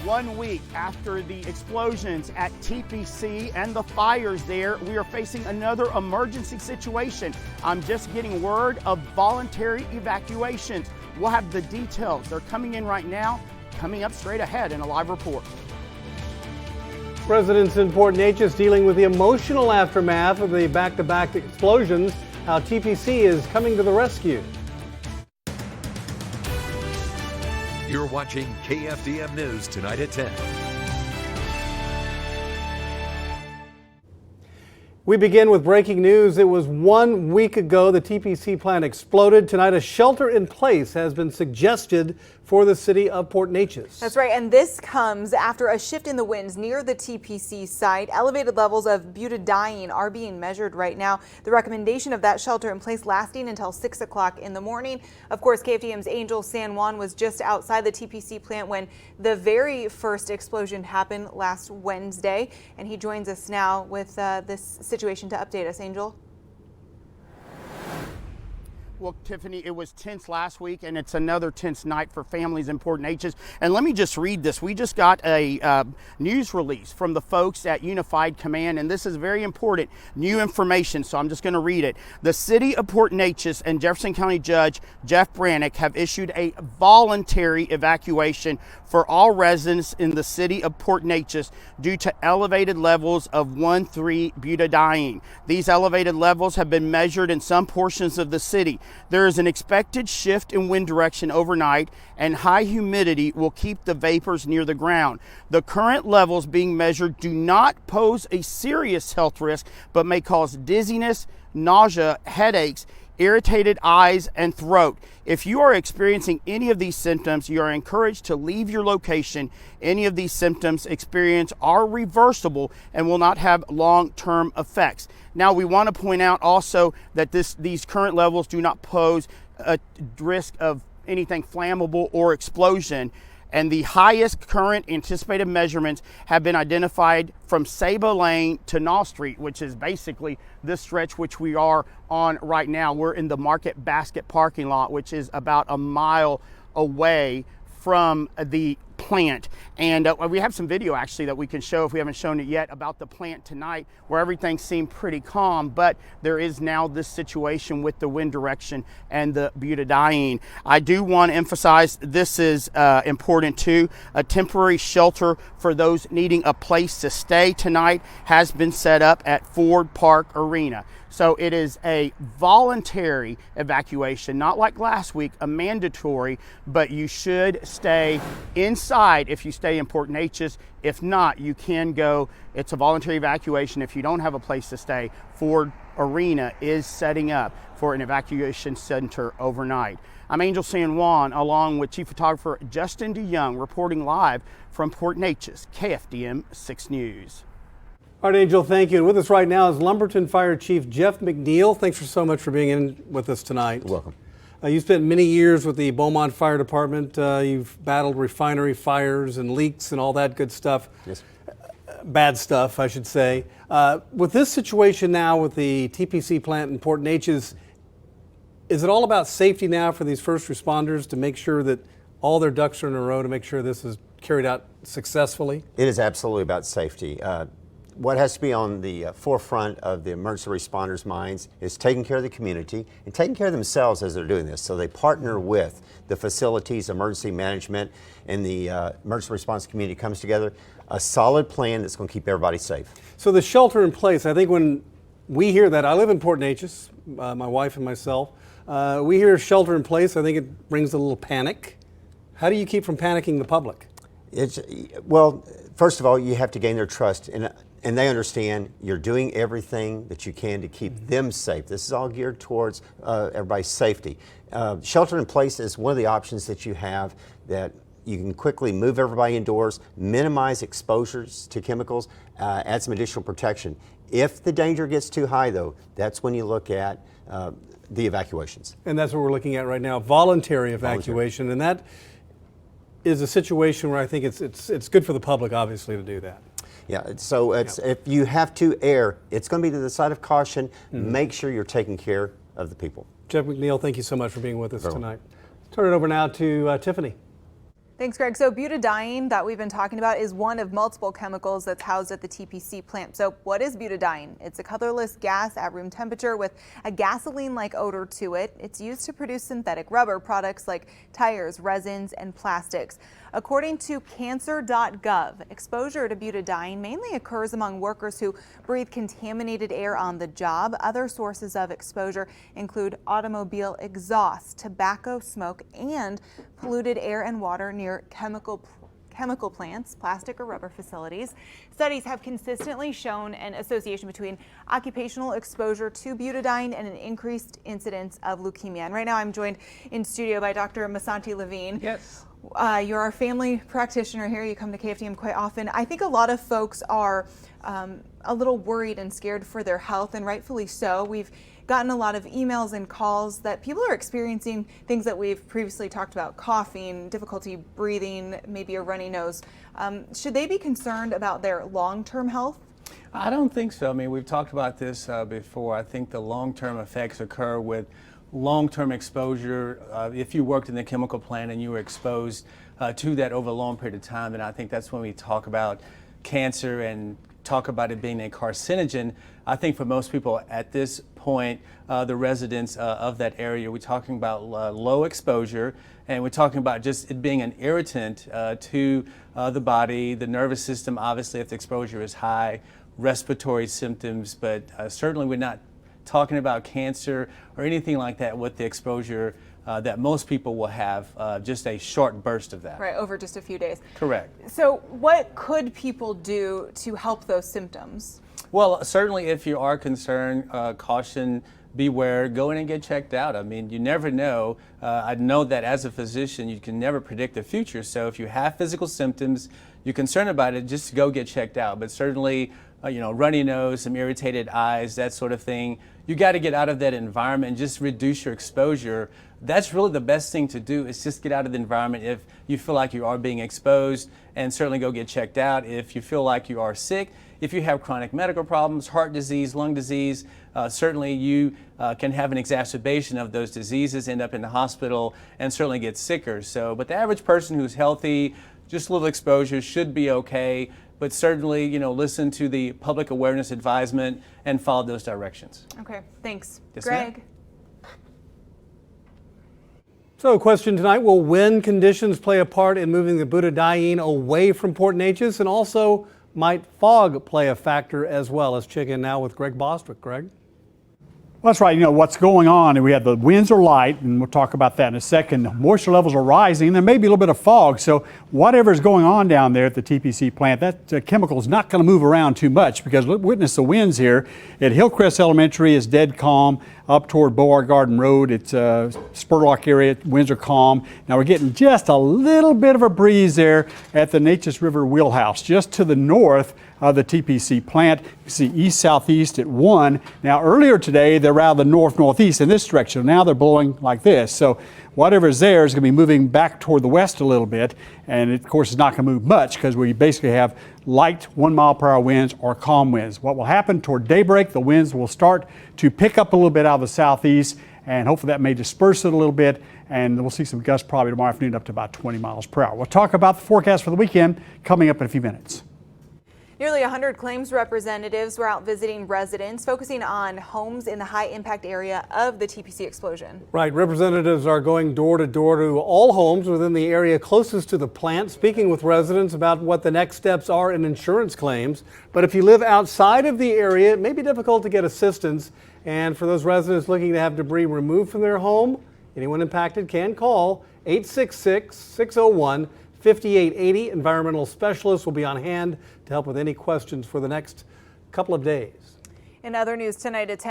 1 week after the explosions at TPC and the fires there, we are facing another emergency situation. I'm just getting word of voluntary evacuations. We'll have the details. They're coming in right now, coming up straight ahead in a live report. Residents in Port Neches dealing with the emotional aftermath of the back-to-back explosions. How TPC is coming to the rescue. You're watching KFDM News tonight at 10. We begin with breaking news. It was 1 week ago the TPC plant exploded. Tonight, a shelter in place has been suggested for the city of Port Neches. That's right, and this comes after a shift in the winds near the TPC site. Elevated levels of butadiene are being measured right now. The recommendation of that shelter in place lasting until 6 o'clock in the morning. Of course, KFDM's Angel San Juan was just outside the TPC plant when the very first explosion happened last Wednesday, and he joins us now with this situation to update us. Angel? Well, Tiffany, it was tense last week, and it's another tense night for families in Port Neches. And let me just read this. We just got a news release from the folks at Unified Command, and this is very important new information, so I'm just going to read it. The city of Port Neches and Jefferson County Judge Jeff Brannick have issued a voluntary evacuation for all residents in the city of Port Neches due to elevated levels of 1,3-butadiene. These elevated levels have been measured in some portions of the city. There is an expected shift in wind direction overnight, and high humidity will keep the vapors near the ground. The current levels being measured do not pose a serious health risk, but may cause dizziness, nausea, headaches, irritated eyes, and throat. If you are experiencing any of these symptoms, you are encouraged to leave your location. Any of these symptoms experienced are reversible and will not have long-term effects. Now, we want to point out also that these current levels do not pose a risk of anything flammable or explosion. And the highest current anticipated measurements have been identified from Saba Lane to Knoll Street, which is basically this stretch which we are on right now. We're in the Market Basket parking lot, which is about a mile away from the plant. And we have some video actually that we can show if we haven't shown it yet about the plant tonight, where everything seemed pretty calm, but there is now this situation with the wind direction and the butadiene. I do want to emphasize this is important too. A temporary shelter for those needing a place to stay tonight has been set up at Ford Park Arena. So it is a voluntary evacuation, not like last week, a mandatory, but you should stay inside if you stay in Port Neches. If not, you can go. It's a voluntary evacuation if you don't have a place to stay. Ford Arena is setting up for an evacuation center overnight. I'm Angel San Juan, along with Chief Photographer Justin DeYoung, reporting live from Port Neches, KFDM 6 News. All right, Angel, thank you. And with us right now is Lumberton Fire Chief Jeff McNeil. Thanks so much for being in with us tonight. You're welcome. You spent many years with the Beaumont Fire Department. You've battled refinery fires and leaks and all that good stuff. Yes. Bad stuff, I should say. With this situation now with the TPC plant in Port Neches, is it all about safety now for these first responders to make sure that all their ducks are in a row to make sure this is carried out successfully? It is absolutely about safety. What has to be on the forefront of the emergency responders' minds is taking care of the community and taking care of themselves as they're doing this. So they partner with the facilities, emergency management, and the emergency response community comes together. A solid plan that's going to keep everybody safe. So the shelter in place, I think when we hear that, I live in Port Neches, my wife and myself, we hear shelter in place, I think it brings a little panic. How do you keep from panicking the public? Well, first of all, you have to gain their trust. And they understand you're doing everything that you can to keep them safe. This is all geared towards everybody's safety. Shelter in place is one of the options that you have that you can quickly move everybody indoors, minimize exposures to chemicals, add some additional protection. If the danger gets too high, though, that's when you look at the evacuations. And that's what we're looking at right now, voluntary evacuation. Voluntary. And that is a situation where I think it's good for the public, obviously, to do that. Yeah, so if you have to err, it's going to be to the side of caution. Make sure you're taking care of the people. Jeff McNeil, thank you so much for being with us tonight. Turn it over now to Tiffany. Thanks, Greg. So butadiene that we've been talking about is one of multiple chemicals that's housed at the TPC plant. So what is butadiene? It's a colorless gas at room temperature with a gasoline-like odor to it. It's used to produce synthetic rubber products like tires, resins, and plastics. According to cancer.gov, exposure to butadiene mainly occurs among workers who breathe contaminated air on the job. Other sources of exposure include automobile exhaust, tobacco smoke, and polluted air and water near chemical plants, plastic or rubber facilities. Studies have consistently shown an association between occupational exposure to butadiene and an increased incidence of leukemia. And right now I'm joined in studio by Dr. Masanti Levine. Yes. You're our family practitioner here. You come to KFDM quite often. I think a lot of folks are a little worried and scared for their health, and rightfully so. We've gotten a lot of emails and calls that people are experiencing things that we've previously talked about: coughing, difficulty breathing, maybe a runny nose. Should they be concerned about their long-term health? I don't think so. I mean, we've talked about this before. I think the long-term effects occur with long-term exposure. If you worked in the chemical plant and you were exposed to that over a long period of time, then I think that's when we talk about cancer and talk about it being a carcinogen. I think for most people at this point, the residents of that area, we're talking about low exposure, and we're talking about just it being an irritant to the body, the nervous system, obviously if the exposure is high, respiratory symptoms, but certainly we're not talking about cancer or anything like that with the exposure that most people will have, just a short burst of that. Right, over just a few days. Correct. So what could people do to help those symptoms? Well, certainly if you are concerned, caution, beware, go in and get checked out. I mean, you never know. I know that as a physician, you can never predict the future. So if you have physical symptoms, you're concerned about it, just go get checked out. But certainly, runny nose, some irritated eyes, that sort of thing, you got to get out of that environment and just reduce your exposure. That's really the best thing to do, is just get out of the environment if you feel like you are being exposed, and certainly go get checked out if you feel like you are sick. If you have chronic medical problems, heart disease, lung disease, certainly you can have an exacerbation of those diseases, end up in the hospital, and certainly get sicker. So, but the average person who's healthy, just a little exposure should be okay. But certainly, listen to the public awareness advisement and follow those directions. Okay, thanks. Yes, Greg? ma'am. So, question tonight: will wind conditions play a part in moving the butadiene away from Port Neches, and also might fog play a factor as well? Let's check in now with Greg Bostwick. Greg. Well, that's right. What's going on, and we have the winds are light, and we'll talk about that in a second. Moisture levels are rising. There may be a little bit of fog. So whatever's going on down there at the TPC plant, that chemical is not going to move around too much, because witness the winds here. At Hillcrest Elementary, it's dead calm. Up toward Beauregard Garden Road, it's Spurlock area, winds are calm. Now we're getting just a little bit of a breeze there at the Neches River Wheelhouse, just to the north of the TPC plant. You see east-southeast at 1. Now earlier today, they're out of the north-northeast in this direction. Now they're blowing like this. So whatever's there is going to be moving back toward the west a little bit. And it, of course, it's not going to move much, because we basically have light 1-mile-per-hour winds or calm winds. What will happen toward daybreak, the winds will start to pick up a little bit out of the southeast, and hopefully that may disperse it a little bit, and we'll see some gusts probably tomorrow afternoon up to about 20 miles per hour. We'll talk about the forecast for the weekend coming up in a few minutes. Nearly 100 claims representatives were out visiting residents, focusing on homes in the high-impact area of the TPC explosion. Right, representatives are going door to door to all homes within the area closest to the plant, speaking with residents about what the next steps are in insurance claims. But if you live outside of the area, it may be difficult to get assistance. And for those residents looking to have debris removed from their home, anyone impacted can call 866-601-5880. Environmental specialists will be on hand to help with any questions for the next couple of days. In other news tonight at 10.